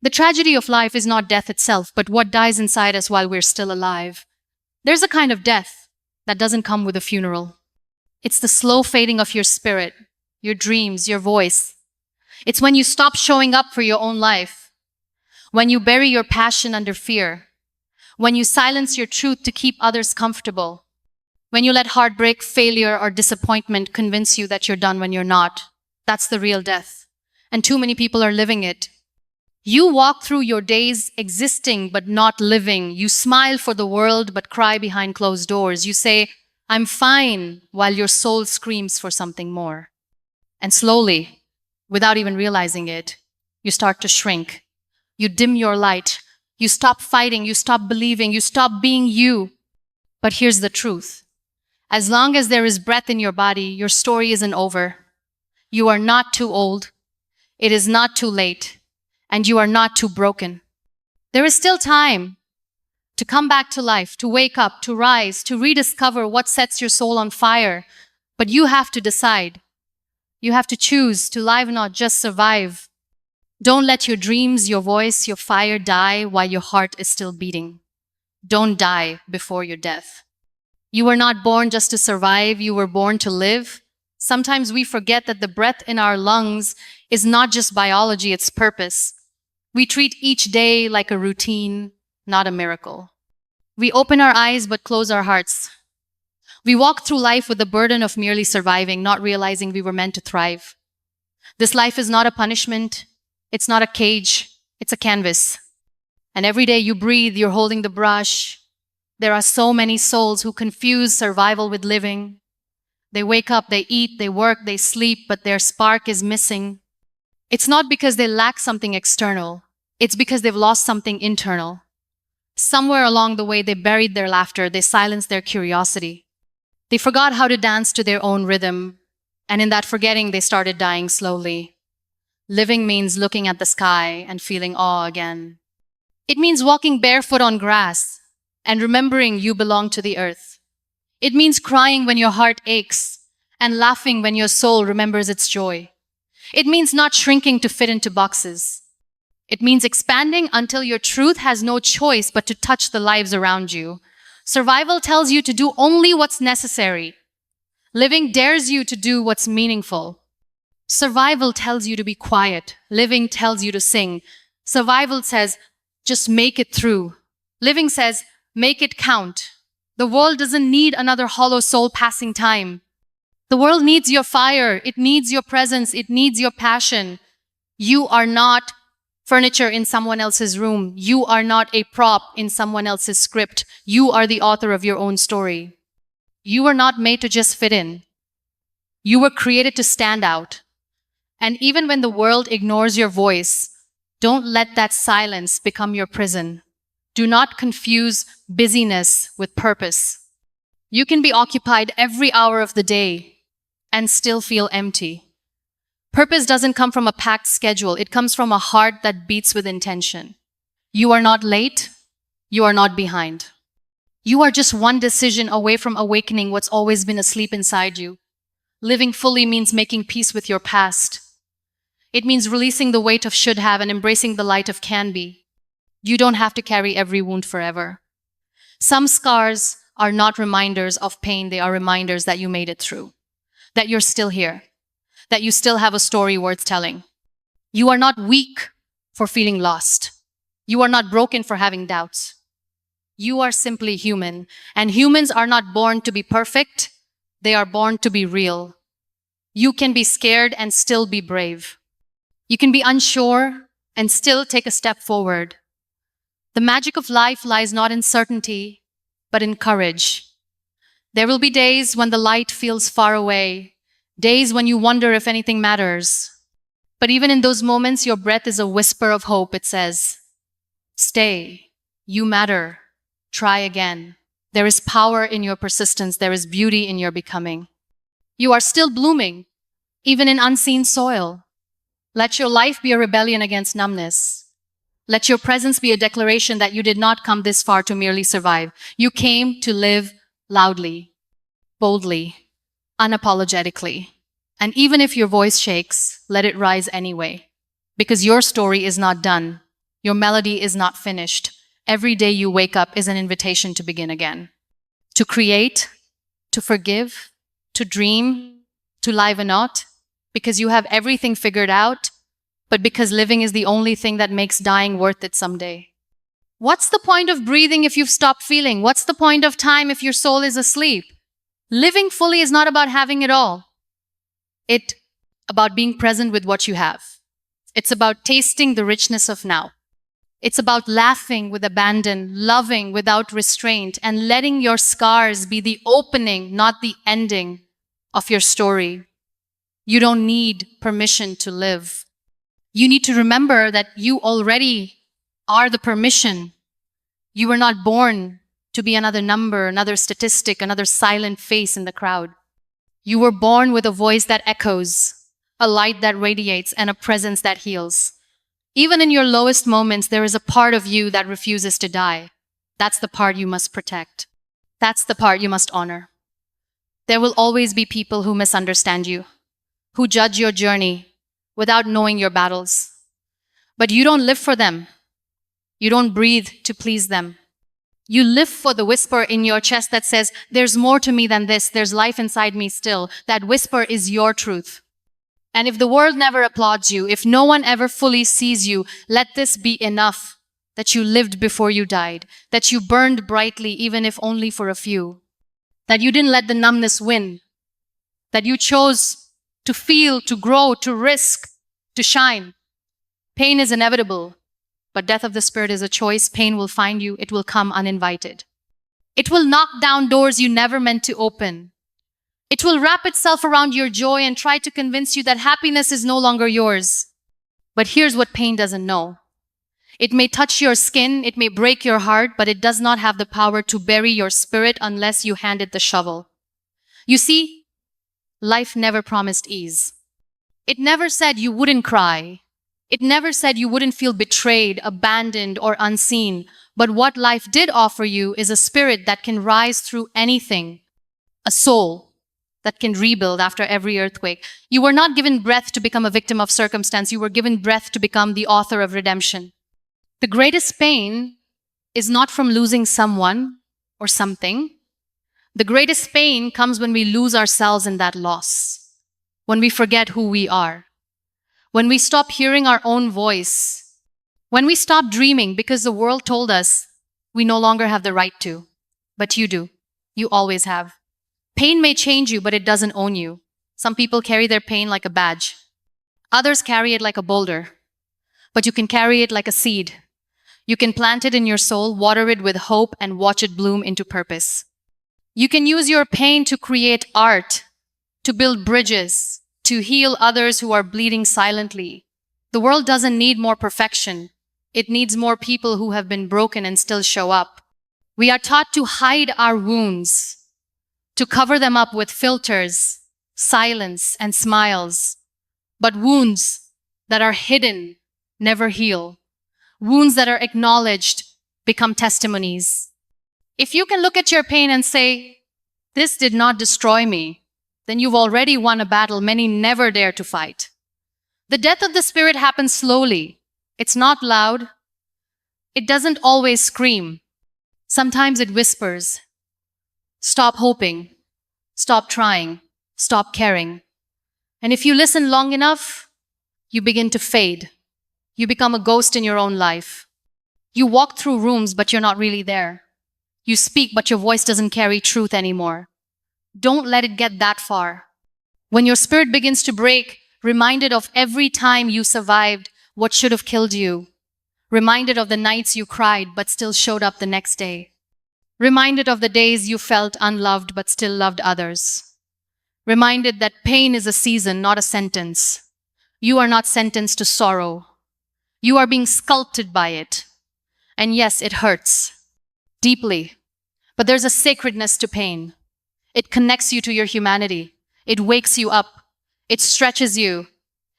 The tragedy of life is not death itself, but what dies inside us while we're still alive. There's a kind of death that doesn't come with a funeral. It's the slow fading of your spirit, your dreams, your voice. It's when you stop showing up for your own life, when you bury your passion under fear, when you silence your truth to keep others comfortable, when you let heartbreak, failure, or disappointment convince you that you're done when you're not. That's the real death. And too many people are living it. You walk through your days existing but not living. You smile for the world but cry behind closed doors. You say, "I'm fine," while your soul screams for something more. And slowly, without even realizing it, you start to shrink. You dim your light. You stop fighting. You stop believing. You stop being you. But here's the truth. As long as there is breath in your body, your story isn't over. You are not too old. It is not too late. And you are not too broken. There is still time to come back to life, to wake up, to rise, to rediscover what sets your soul on fire. But you have to decide. You have to choose to live, not just survive. Don't let your dreams, your voice, your fire die while your heart is still beating. Don't die before your death. You were not born just to survive, you were born to live. Sometimes we forget that the breath in our lungs is not just biology, it's purpose. We treat each day like a routine, not a miracle. We open our eyes but close our hearts. We walk through life with the burden of merely surviving, not realizing we were meant to thrive. This life is not a punishment. It's not a cage. It's a canvas. And every day you breathe, you're holding the brush. There are so many souls who confuse survival with living. They wake up, they eat, they work, they sleep, but their spark is missing. It's not because they lack something external. It's because they've lost something internal. Somewhere along the way, they buried their laughter. They silenced their curiosity. They forgot how to dance to their own rhythm. And in that forgetting, they started dying slowly. Living means looking at the sky and feeling awe again. It means walking barefoot on grass and remembering you belong to the earth. It means crying when your heart aches and laughing when your soul remembers its joy. It means not shrinking to fit into boxes. It means expanding until your truth has no choice but to touch the lives around you. Survival tells you to do only what's necessary. Living dares you to do what's meaningful. Survival tells you to be quiet. Living tells you to sing. Survival says, just make it through. Living says, make it count. The world doesn't need another hollow soul passing time. The world needs your fire. It needs your presence. It needs your passion. You are not furniture in someone else's room. You are not a prop in someone else's script. You are the author of your own story. You were not made to just fit in. You were created to stand out. And even when the world ignores your voice, don't let that silence become your prison. Do not confuse busyness with purpose. You can be occupied every hour of the day and still feel empty. Purpose doesn't come from a packed schedule. It comes from a heart that beats with intention. You are not late. You are not behind. You are just one decision away from awakening what's always been asleep inside you. Living fully means making peace with your past. It means releasing the weight of should have and embracing the light of can be. You don't have to carry every wound forever. Some scars are not reminders of pain. They are reminders that you made it through. That you're still here, that you still have a story worth telling. You are not weak for feeling lost. You are not broken for having doubts. You are simply human, and humans are not born to be perfect. They are born to be real. You can be scared and still be brave. You can be unsure and still take a step forward. The magic of life lies not in certainty, but in courage. There will be days when the light feels far away, days when you wonder if anything matters. But even in those moments, your breath is a whisper of hope. It says, stay, you matter, try again. There is power in your persistence. There is beauty in your becoming. You are still blooming, even in unseen soil. Let your life be a rebellion against numbness. Let your presence be a declaration that you did not come this far to merely survive. You came to live loudly, boldly, unapologetically. And even if your voice shakes, let it rise anyway. Because your story is not done. Your melody is not finished. Every day you wake up is an invitation to begin again. To create, to forgive, to dream, to liven out, because you have everything figured out, but because living is the only thing that makes dying worth it someday. What's the point of breathing if you've stopped feeling? What's the point of time if your soul is asleep? Living fully is not about having it all. It's about being present with what you have. It's about tasting the richness of now. It's about laughing with abandon, loving without restraint, and letting your scars be the opening, not the ending of your story. You don't need permission to live. You need to remember that you already are the permission. You were not born to be another number, another statistic, another silent face in the crowd. You were born with a voice that echoes, a light that radiates, and a presence that heals. Even in your lowest moments, there is a part of you that refuses to die. That's the part you must protect. That's the part you must honor. There will always be people who misunderstand you, who judge your journey without knowing your battles. But you don't live for them. You don't breathe to please them. You live for the whisper in your chest that says, there's more to me than this, there's life inside me still. That whisper is your truth. And if the world never applauds you, if no one ever fully sees you, let this be enough, that you lived before you died, that you burned brightly even if only for a few, that you didn't let the numbness win, that you chose to feel, to grow, to risk, to shine. Pain is inevitable. But death of the spirit is a choice. Pain will find you. It will come uninvited. It will knock down doors you never meant to open. It will wrap itself around your joy and try to convince you that happiness is no longer yours. But here's what pain doesn't know. It may touch your skin, it may break your heart, but it does not have the power to bury your spirit unless you hand it the shovel. You see, life never promised ease. It never said you wouldn't cry. It never said you wouldn't feel betrayed, abandoned, or unseen. But what life did offer you is a spirit that can rise through anything, a soul that can rebuild after every earthquake. You were not given breath to become a victim of circumstance. You were given breath to become the author of redemption. The greatest pain is not from losing someone or something. The greatest pain comes when we lose ourselves in that loss, when we forget who we are. When we stop hearing our own voice, when we stop dreaming because the world told us we no longer have the right to, but you do. You always have. Pain may change you, but it doesn't own you. Some people carry their pain like a badge. Others carry it like a boulder, but you can carry it like a seed. You can plant it in your soul, water it with hope, and watch it bloom into purpose. You can use your pain to create art, to build bridges, to heal others who are bleeding silently. The world doesn't need more perfection. It needs more people who have been broken and still show up. We are taught to hide our wounds, to cover them up with filters, silence, and smiles. But wounds that are hidden never heal. Wounds that are acknowledged become testimonies. If you can look at your pain and say, this did not destroy me, then you've already won a battle many never dare to fight. The death of the spirit happens slowly. It's not loud. It doesn't always scream. Sometimes it whispers. Stop hoping. Stop trying. Stop caring. And if you listen long enough, you begin to fade. You become a ghost in your own life. You walk through rooms, but you're not really there. You speak, but your voice doesn't carry truth anymore. Don't let it get that far. When your spirit begins to break, reminded of every time you survived what should have killed you. Reminded of the nights you cried but still showed up the next day. Reminded of the days you felt unloved but still loved others. Reminded that pain is a season, not a sentence. You are not sentenced to sorrow. You are being sculpted by it. And yes, it hurts. Deeply. But there's a sacredness to pain. It connects you to your humanity. It wakes you up. It stretches you.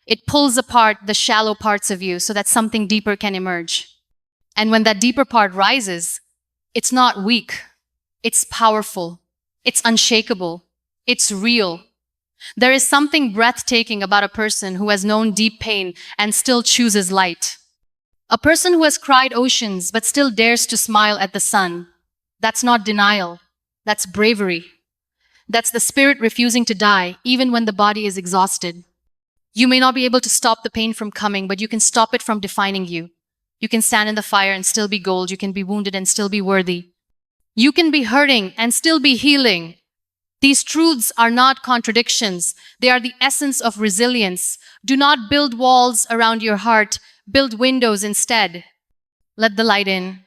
It pulls apart the shallow parts of you so that something deeper can emerge. And when that deeper part rises, it's not weak. It's powerful. It's unshakable. It's real. There is something breathtaking about a person who has known deep pain and still chooses light. A person who has cried oceans but still dares to smile at the sun. That's not denial. That's bravery. That's the spirit refusing to die, even when the body is exhausted. You may not be able to stop the pain from coming, but you can stop it from defining you. You can stand in the fire and still be gold. You can be wounded and still be worthy. You can be hurting and still be healing. These truths are not contradictions. They are the essence of resilience. Do not build walls around your heart. Build windows instead. Let the light in.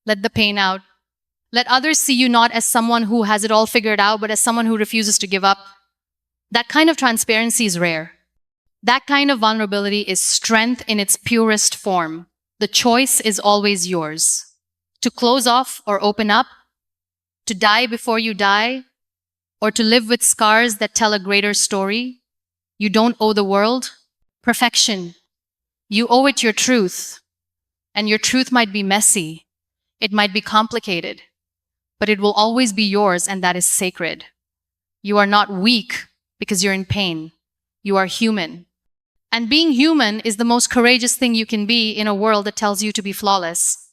Let the pain out. Let others see you not as someone who has it all figured out, but as someone who refuses to give up. That kind of transparency is rare. That kind of vulnerability is strength in its purest form. The choice is always yours. To close off or open up, to die before you die, or to live with scars that tell a greater story. You don't owe the world perfection. You owe it your truth. And your truth might be messy. It might be complicated. But it will always be yours, and that is sacred. You are not weak because you're in pain. You are human. And being human is the most courageous thing you can be in a world that tells you to be flawless.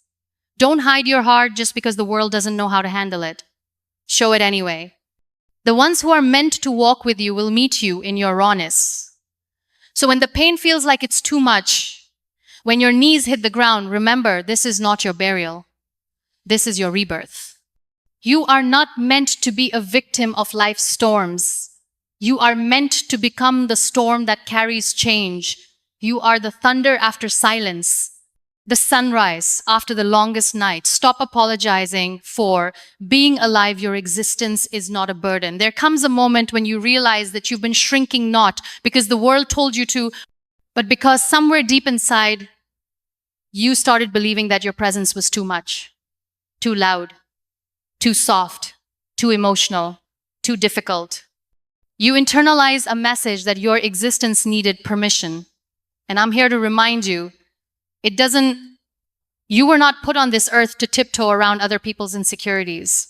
Don't hide your heart just because the world doesn't know how to handle it. Show it anyway. The ones who are meant to walk with you will meet you in your rawness. So when the pain feels like it's too much, when your knees hit the ground, remember, this is not your burial. This is your rebirth. You are not meant to be a victim of life's storms. You are meant to become the storm that carries change. You are the thunder after silence, the sunrise after the longest night. Stop apologizing for being alive. Your existence is not a burden. There comes a moment when you realize that you've been shrinking not because the world told you to, but because somewhere deep inside, you started believing that your presence was too much, too loud, too soft, too emotional, too difficult. You internalize a message that your existence needed permission. And I'm here to remind you, you were not put on this earth to tiptoe around other people's insecurities.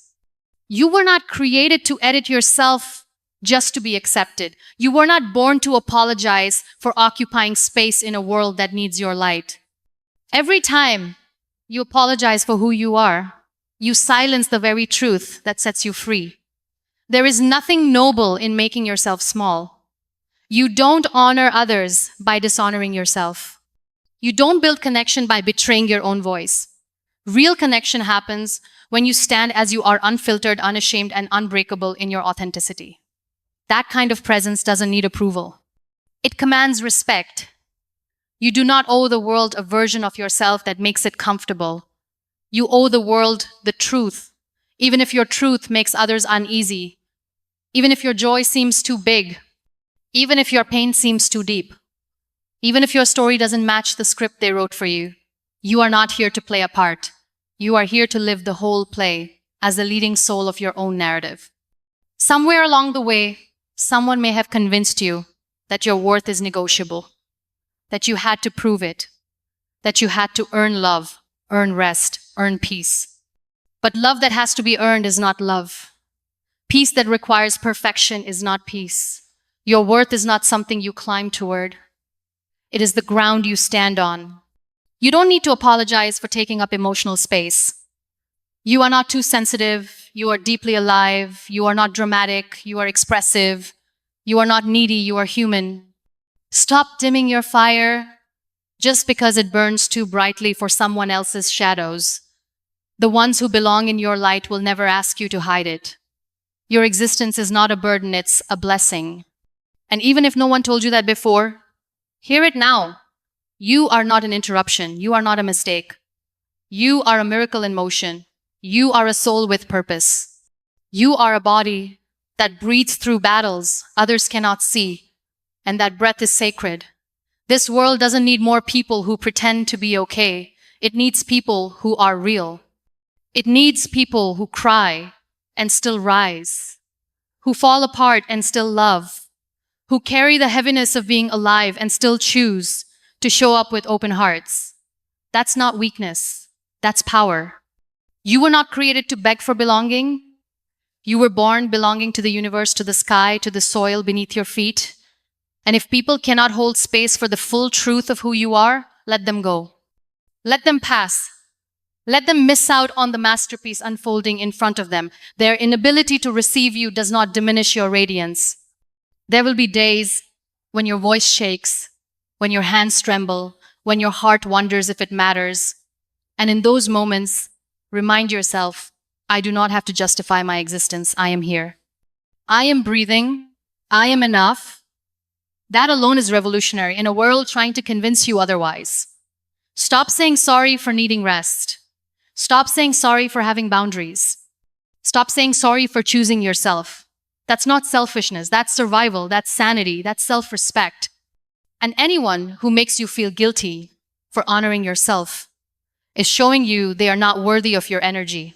You were not created to edit yourself just to be accepted. You were not born to apologize for occupying space in a world that needs your light. Every time you apologize for who you are, you silence the very truth that sets you free. There is nothing noble in making yourself small. You don't honor others by dishonoring yourself. You don't build connection by betraying your own voice. Real connection happens when you stand as you are, unfiltered, unashamed, and unbreakable in your authenticity. That kind of presence doesn't need approval. It commands respect. You do not owe the world a version of yourself that makes it comfortable. You owe the world the truth, even if your truth makes others uneasy. Even if your joy seems too big, even if your pain seems too deep, even if your story doesn't match the script they wrote for you, you are not here to play a part. You are here to live the whole play as the leading soul of your own narrative. Somewhere along the way, someone may have convinced you that your worth is negotiable, that you had to prove it, that you had to earn love, earn rest, earn peace. But love that has to be earned is not love. Peace that requires perfection is not peace. Your worth is not something you climb toward. It is the ground you stand on. You don't need to apologize for taking up emotional space. You are not too sensitive. You are deeply alive. You are not dramatic. You are expressive. You are not needy. You are human. Stop dimming your fire just because it burns too brightly for someone else's shadows. The ones who belong in your light will never ask you to hide it. Your existence is not a burden, it's a blessing. And even if no one told you that before, hear it now. You are not an interruption. You are not a mistake. You are a miracle in motion. You are a soul with purpose. You are a body that breathes through battles others cannot see, and that breath is sacred. This world doesn't need more people who pretend to be okay. It needs people who are real. It needs people who cry and still rise, who fall apart and still love, who carry the heaviness of being alive and still choose to show up with open hearts. That's not weakness, that's power. You were not created to beg for belonging. You were born belonging to the universe, to the sky, to the soil beneath your feet. And if people cannot hold space for the full truth of who you are, let them go. Let them pass. Let them miss out on the masterpiece unfolding in front of them. Their inability to receive you does not diminish your radiance. There will be days when your voice shakes, when your hands tremble, when your heart wonders if it matters. And in those moments, remind yourself, I do not have to justify my existence. I am here. I am breathing. I am enough. That alone is revolutionary in a world trying to convince you otherwise. Stop saying sorry for needing rest. Stop saying sorry for having boundaries. Stop saying sorry for choosing yourself. That's not selfishness. That's survival. That's sanity. That's self-respect. And anyone who makes you feel guilty for honoring yourself is showing you they are not worthy of your energy.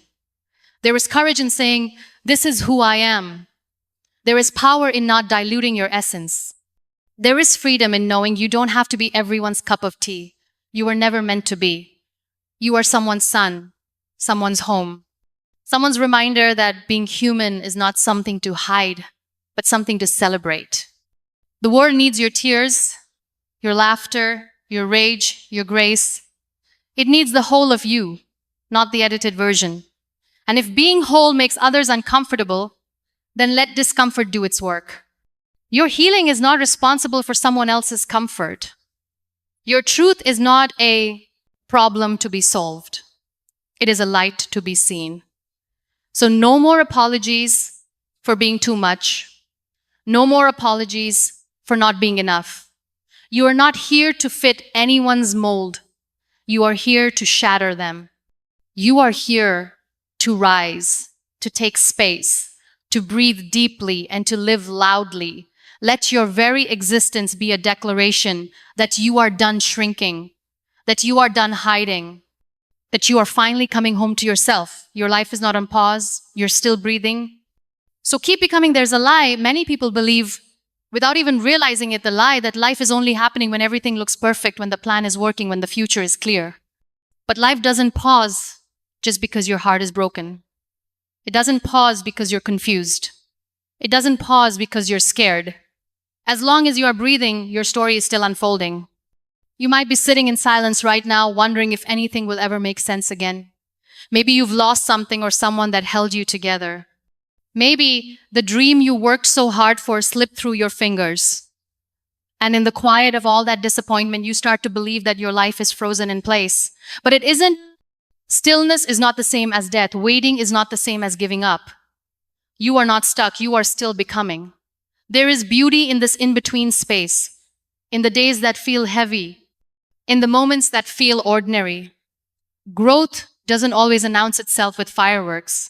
There is courage in saying, this is who I am. There is power in not diluting your essence. There is freedom in knowing you don't have to be everyone's cup of tea. You were never meant to be. You are someone's son, someone's home, someone's reminder that being human is not something to hide, but something to celebrate. The world needs your tears, your laughter, your rage, your grace. It needs the whole of you, not the edited version. And if being whole makes others uncomfortable, then let discomfort do its work. Your healing is not responsible for someone else's comfort. Your truth is not a problem to be solved. It is a light to be seen. So no more apologies for being too much. No more apologies for not being enough. You are not here to fit anyone's mold. You are here to shatter them. You are here to rise, to take space, to breathe deeply, and to live loudly. Let your very existence be a declaration that you are done shrinking, that you are done hiding, that you are finally coming home to yourself. Your life is not on pause. You're still breathing. So keep becoming. There's a lie. Many people believe, without even realizing it, the lie that life is only happening when everything looks perfect, when the plan is working, when the future is clear. But life doesn't pause just because your heart is broken. It doesn't pause because you're confused. It doesn't pause because you're scared. As long as you are breathing, your story is still unfolding. You might be sitting in silence right now, wondering if anything will ever make sense again. Maybe you've lost something or someone that held you together. Maybe the dream you worked so hard for slipped through your fingers. And in the quiet of all that disappointment, you start to believe that your life is frozen in place. But it isn't. Stillness is not the same as death. Waiting is not the same as giving up. You are not stuck. You are still becoming. There is beauty in this in-between space, in the days that feel heavy, in the moments that feel ordinary. Growth doesn't always announce itself with fireworks.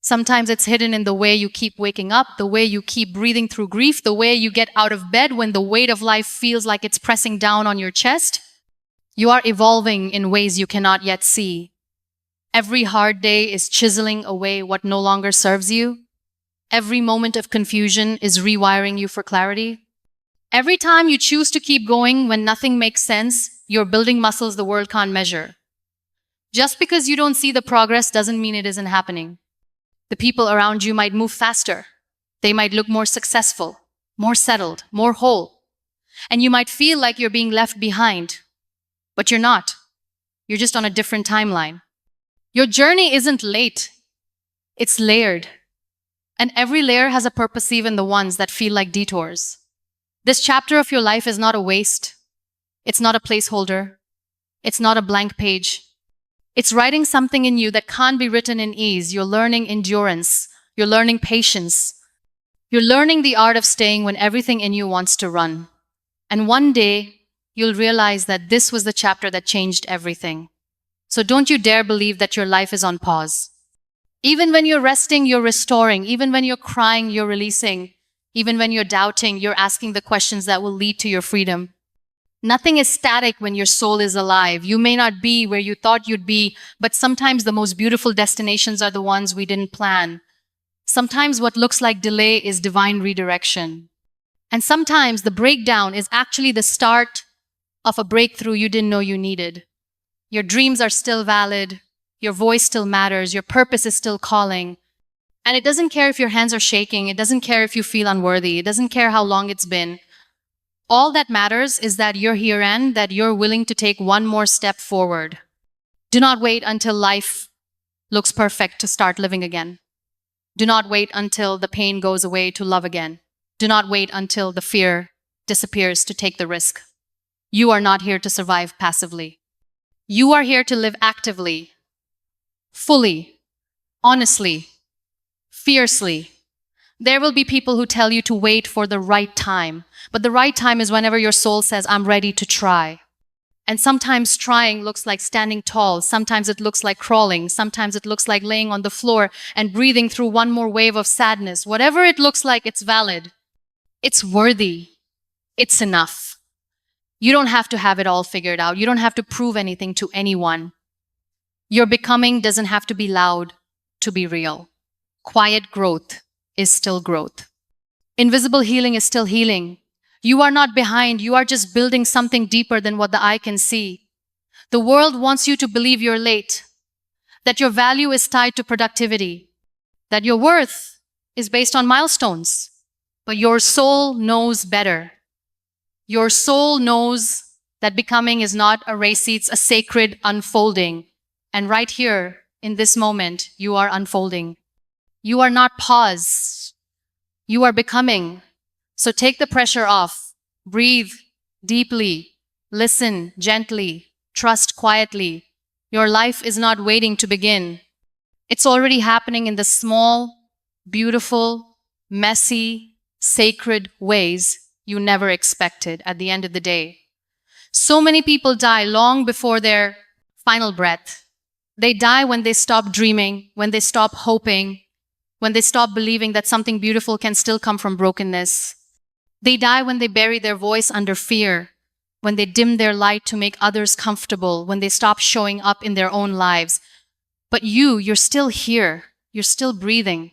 Sometimes it's hidden in the way you keep waking up, the way you keep breathing through grief, the way you get out of bed when the weight of life feels like it's pressing down on your chest. You are evolving in ways you cannot yet see. Every hard day is chiseling away what no longer serves you. Every moment of confusion is rewiring you for clarity. Every time you choose to keep going when nothing makes sense, you're building muscles the world can't measure. Just because you don't see the progress doesn't mean it isn't happening. The people around you might move faster. They might look more successful, more settled, more whole. And you might feel like you're being left behind. But you're not. You're just on a different timeline. Your journey isn't late. It's layered. And every layer has a purpose, even the ones that feel like detours. This chapter of your life is not a waste. It's not a placeholder. It's not a blank page. It's writing something in you that can't be written in ease. You're learning endurance. You're learning patience. You're learning the art of staying when everything in you wants to run. And one day, you'll realize that this was the chapter that changed everything. So don't you dare believe that your life is on pause. Even when you're resting, you're restoring. Even when you're crying, you're releasing. Even when you're doubting, you're asking the questions that will lead to your freedom. Nothing is static when your soul is alive. You may not be where you thought you'd be, but sometimes the most beautiful destinations are the ones we didn't plan. Sometimes what looks like delay is divine redirection. And sometimes the breakdown is actually the start of a breakthrough you didn't know you needed. Your dreams are still valid. Your voice still matters. Your purpose is still calling. And it doesn't care if your hands are shaking. It doesn't care if you feel unworthy. It doesn't care how long it's been. All that matters is that you're here and that you're willing to take one more step forward. Do not wait until life looks perfect to start living again. Do not wait until the pain goes away to love again. Do not wait until the fear disappears to take the risk. You are not here to survive passively. You are here to live actively, fully, honestly, fiercely. There will be people who tell you to wait for the right time, but the right time is whenever your soul says, I'm ready to try. And sometimes trying looks like standing tall, sometimes it looks like crawling, sometimes it looks like laying on the floor and breathing through one more wave of sadness. Whatever it looks like, it's valid. It's worthy. It's enough. You don't have to have it all figured out. You don't have to prove anything to anyone. Your becoming doesn't have to be loud to be real. Quiet growth is still growth. Invisible healing is still healing. You are not behind. You are just building something deeper than what the eye can see. The world wants you to believe you're late, that your value is tied to productivity, that your worth is based on milestones. But your soul knows better. Your soul knows that becoming is not a race, it's a sacred unfolding. And right here, in this moment, you are unfolding. You are not paused. You are becoming. So take the pressure off. Breathe deeply. Listen gently. Trust quietly. Your life is not waiting to begin. It's already happening in the small, beautiful, messy, sacred ways you never expected at the end of the day. So many people die long before their final breath. They die when they stop dreaming, when they stop hoping, when they stop believing that something beautiful can still come from brokenness. They die when they bury their voice under fear, when they dim their light to make others comfortable, when they stop showing up in their own lives. But you're still here. You're still breathing.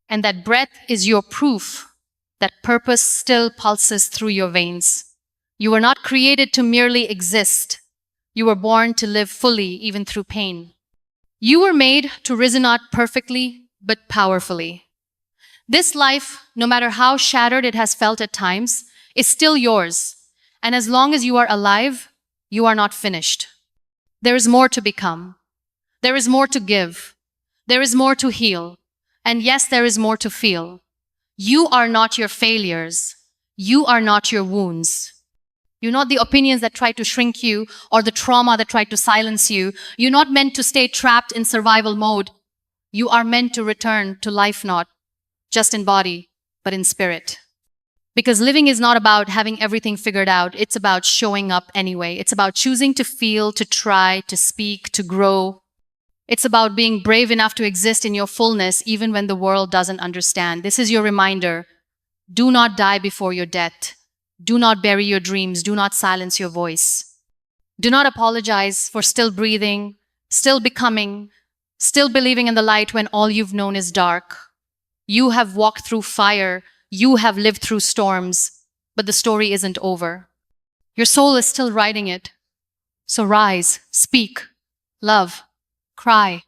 And that breath is your proof that purpose still pulses through your veins. You were not created to merely exist. You were born to live fully, even through pain. You were made to resonate perfectly, but powerfully. This life, no matter how shattered it has felt at times, is still yours. And as long as you are alive, you are not finished. There is more to become. There is more to give. There is more to heal. And yes, there is more to feel. You are not your failures. You are not your wounds. You're not the opinions that try to shrink you or the trauma that tried to silence you. You're not meant to stay trapped in survival mode. You are meant to return to life, not just in body, but in spirit. Because living is not about having everything figured out. It's about showing up anyway. It's about choosing to feel, to try, to speak, to grow. It's about being brave enough to exist in your fullness even when the world doesn't understand. This is your reminder. Do not die before your death. Do not bury your dreams. Do not silence your voice. Do not apologize for still breathing, still becoming, still believing in the light when all you've known is dark. You have walked through fire. You have lived through storms, but the story isn't over. Your soul is still writing it. So rise, speak, love, cry,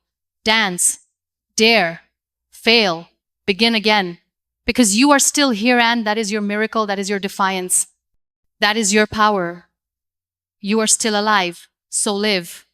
dance, dare, fail, begin again. Because you are still here and that is your miracle, that is your defiance. That is your power. You are still alive, so live.